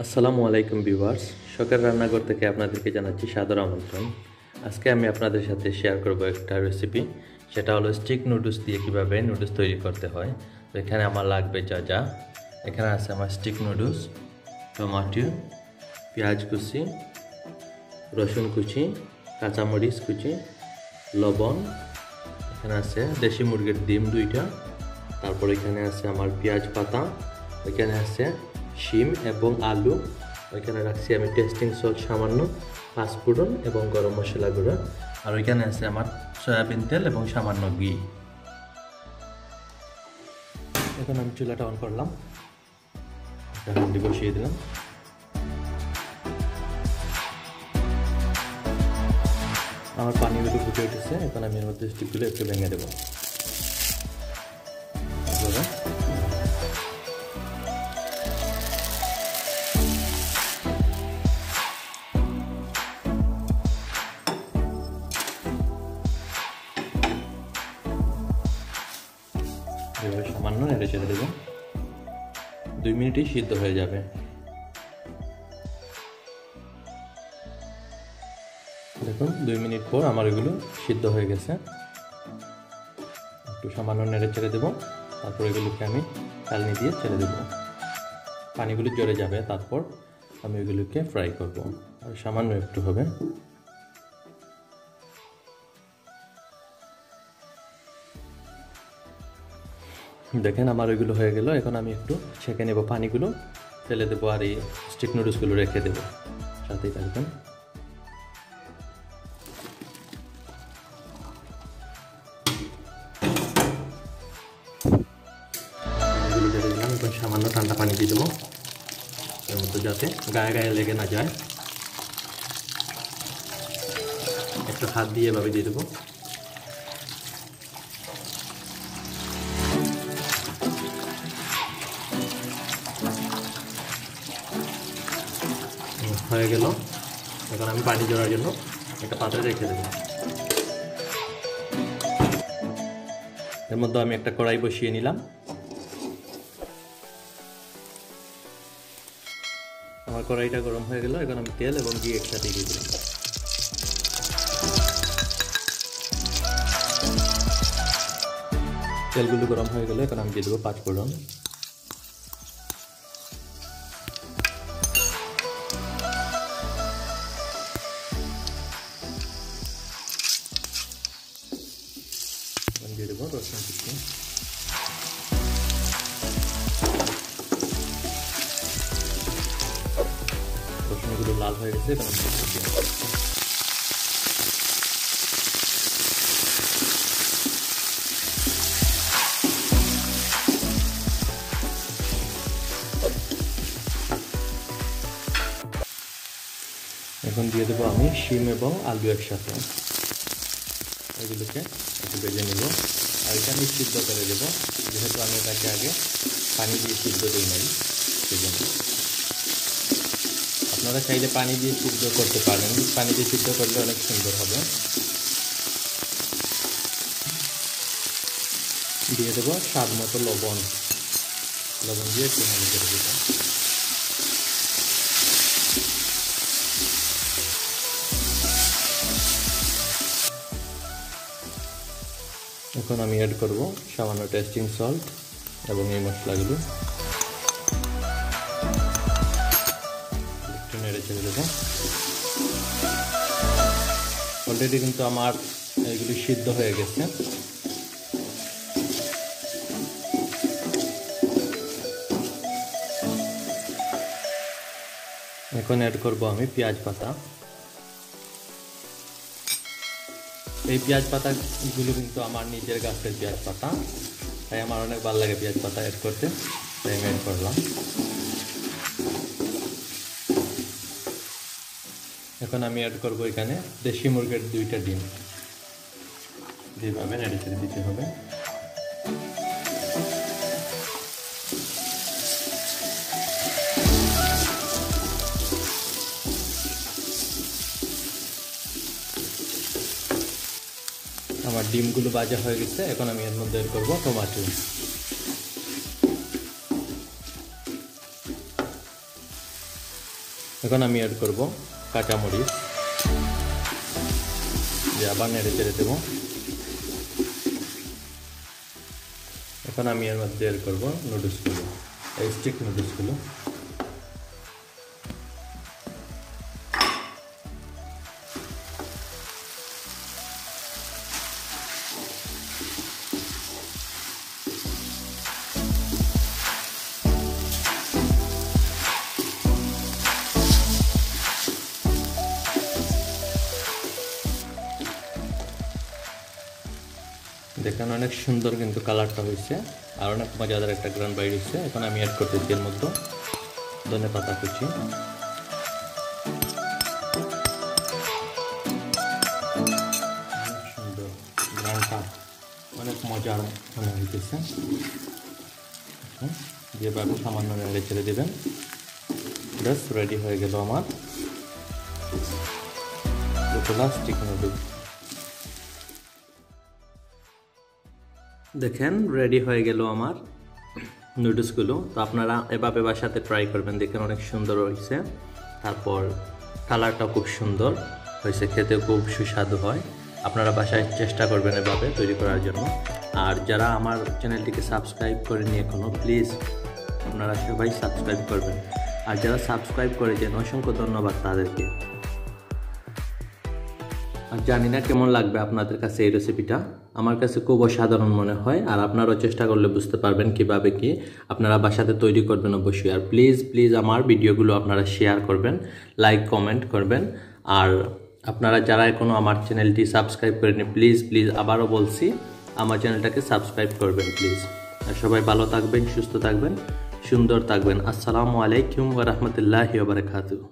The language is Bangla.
আসসালামু আলাইকুম ভিউয়ার্স, শখের রান্নাঘর থেকে আপনাদেরকে জানাচ্ছি সাদর আমন্ত্রণ। আজকে আমি আপনাদের সাথে শেয়ার করব একটা রেসিপি, সেটা হলো স্টিক নুডলস দিয়ে কীভাবে নুডলস তৈরি করতে হয়। তো এখানে আমার লাগবে যা এখানে আছে আমার স্টিক নুডলস, টমাটো, পেঁয়াজ কুচি, রসুন কুচি, কাঁচামরিচ কুচি, লবণ, এখানে আছে দেশি মুরগির ডিম 2টা, তারপর এখানে আছে আমার পেঁয়াজ পাতা, এখানে আছে শিম এবং আলু, ওইখানে রাখছি আমি টেস্টিং সল্ট সামান্য, পাঁচফোড়ন এবং গরম মশলা গুঁড়ো, আর ওইখানে আছে আমার সয়াবিন তেল এবং সামান্য ঘি। এখন আমি চুলাটা অন করলাম, হাঁড়ি বসিয়ে দিলাম। আমার পানিগুলো ফুটে উঠেছে, এখন আমি এর মধ্যে স্টিকগুলো একটু ভেঙে দেবো। এভাবে সামান্য নেড়ে চেড়ে দেবো, 2 মিনিটেই সিদ্ধ হয়ে যাবে। দেখুন 2 মিনিট পর আমার এগুলো সিদ্ধ হয়ে গেছে। একটু সামান্য নেড়ে চেড়ে দেবো, তারপর এগুলোকে আমি চালনি দিয়ে ছেড়ে দেবো, পানিগুলো ঝরে যাবে। তারপর আমি এগুলোকে ফ্রাই করব, আর সামান্য একটু হবে। দেখেন আমার ওইগুলো হয়ে গেল। এখন আমি একটু ছেঁকে নেব, পানিগুলো ফেলে দেবো, আর এই স্টিক নুডলসগুলো রেখে দেবো। সাথেই থাকবেন। এগুলো ঢেলে দিলাম, এখন সামান্য ঠান্ডা পানি দিয়ে দেবো এর মধ্যে, যাতে গায়ে গায়ে লেগে না যায়। একটু হাত দিয়ে এভাবে দিয়ে দেবো। হয়ে গেল। এখন আমি পানি ঝরার জন্য একটা পাত্রে রেখে দেবো। এর মধ্যে আমি একটা কড়াই বসিয়ে নিলাম। আমার কড়াইটা গরম হয়ে গেল, এখন আমি তেল এবং ঘি একসাথে দিয়ে দিলাম। তেলগুলো গরম হয়ে গেলে এখন আমি দিয়ে দেবো পাঁচফোড়ন, দিয়ে দেবো রসুন কুচি, রসুনগুলো লাল হয়ে গেছে। এখন আমি এখন দিয়ে দেবো আমি শিম এবং আলু একসাথে, এগুলোকে একটু ভেজে নেব। আর এটা আমি সিদ্ধ করে দেবো, যেহেতু আমি এটাকে আগে পানি দিয়ে সিদ্ধ দিই নাই, সেজন্য। আপনারা চাইলে পানি দিয়ে সিদ্ধ করতে পারেন, পানি দিয়ে সিদ্ধ করলে অনেক সুন্দর হবে। দিয়ে দেবো স্বাদ মতো লবণ, দিয়ে একটু নেড়ে করে দেবো। এখন আমি অ্যাড করব সামান্য টেস্টিং সল্ট এবং এই মশলাগুলো, একটু নেড়ে ছেড়ে দেবো। অলরেডি কিন্তু আমার এগুলি সিদ্ধ হয়ে গেছে। এখন অ্যাড করব আমি পেঁয়াজ পাতা। এই পেঁয়াজ পাতাগুলো কিন্তু আমার নিজের গাছের পেঁয়াজ পাতা, তাই আমার অনেক ভালো লাগে পেঁয়াজ পাতা অ্যাড করতে, তাই আমি অ্যাড করলাম। এখন আমি অ্যাড করব এখানে দেশি মুরগির 2টা ডিম, যেভাবে নেড়ে চেড়ে দিতে হবে। আমার ডিমগুলো ভাজা হয়ে গেছে, এখন আমি এর মধ্যে অ্যাড করব টমেটো। এখন আমি অ্যাড করব কাঁচামরিচ, দিয়ে আবার নেড়ে চেড়ে দেবো। এখন আমি এর মধ্যে অ্যাড করব নুডলসগুলো, এই স্টিক নুডলসগুলো। দেখেন অনেক সুন্দর কিন্তু কালারটা হয়েছে, আর অনেক মজাদার একটা গ্রান বাইর হয়েছে। এখন আমি অ্যাড করতেছি এর মধ্যে ধনে পাতা কুচি, অনেক সুন্দর গ্রানটা, অনেক মজার মনে হইতেছে। যেভাবে সামান্য নেড়ে ছেড়ে দেবেন, ব্যাস রেডি হয়ে গেল আমার স্টিক নুডলস। দেখেন রেডি হয়ে গেল আমার নুডলসগুলো। তো আপনারা এভাবে বাসাতে ট্রাই করবেন, দেখেন অনেক সুন্দর হয়েছে। তারপর কালারটাও খুব সুন্দর হয়েছে, খেতে খুব সুস্বাদু হয়। আপনারা বাসায় চেষ্টা করবেন এভাবে তৈরি করার জন্য। আর যারা আমার চ্যানেলটিকে সাবস্ক্রাইব করেনি এখনও, প্লিজ আপনারা সবাই সাবস্ক্রাইব করবেন। আর যারা সাবস্ক্রাইব করেছেন অসংখ্য ধন্যবাদ তাদেরকে। আর জানি না কেমন লাগবে আপনাদের কাছে এই রেসিপিটা, আমার কাছে খুব অসাধারণ মনে হয়। আর আপনারাও চেষ্টা করলে বুঝতে পারবেন কিভাবে কি আপনারা বাসাতে তৈরি করবেন অবশ্যই। আর প্লিজ আমার ভিডিওগুলো আপনারা শেয়ার করবেন, লাইক কমেন্ট করবেন। আর আপনারা যারা এখনও আমার চ্যানেলটি সাবস্ক্রাইব করেনি, প্লিজ আবারও বলছি আমার চ্যানেলটাকে সাবস্ক্রাইব করবেন প্লিজ। আর সবাই ভালো থাকবেন, সুস্থ থাকবেন, সুন্দর থাকবেন। আসসালামু আলাইকুম ওয়া রাহমাতুল্লাহি ওয়া বারাকাতুহু।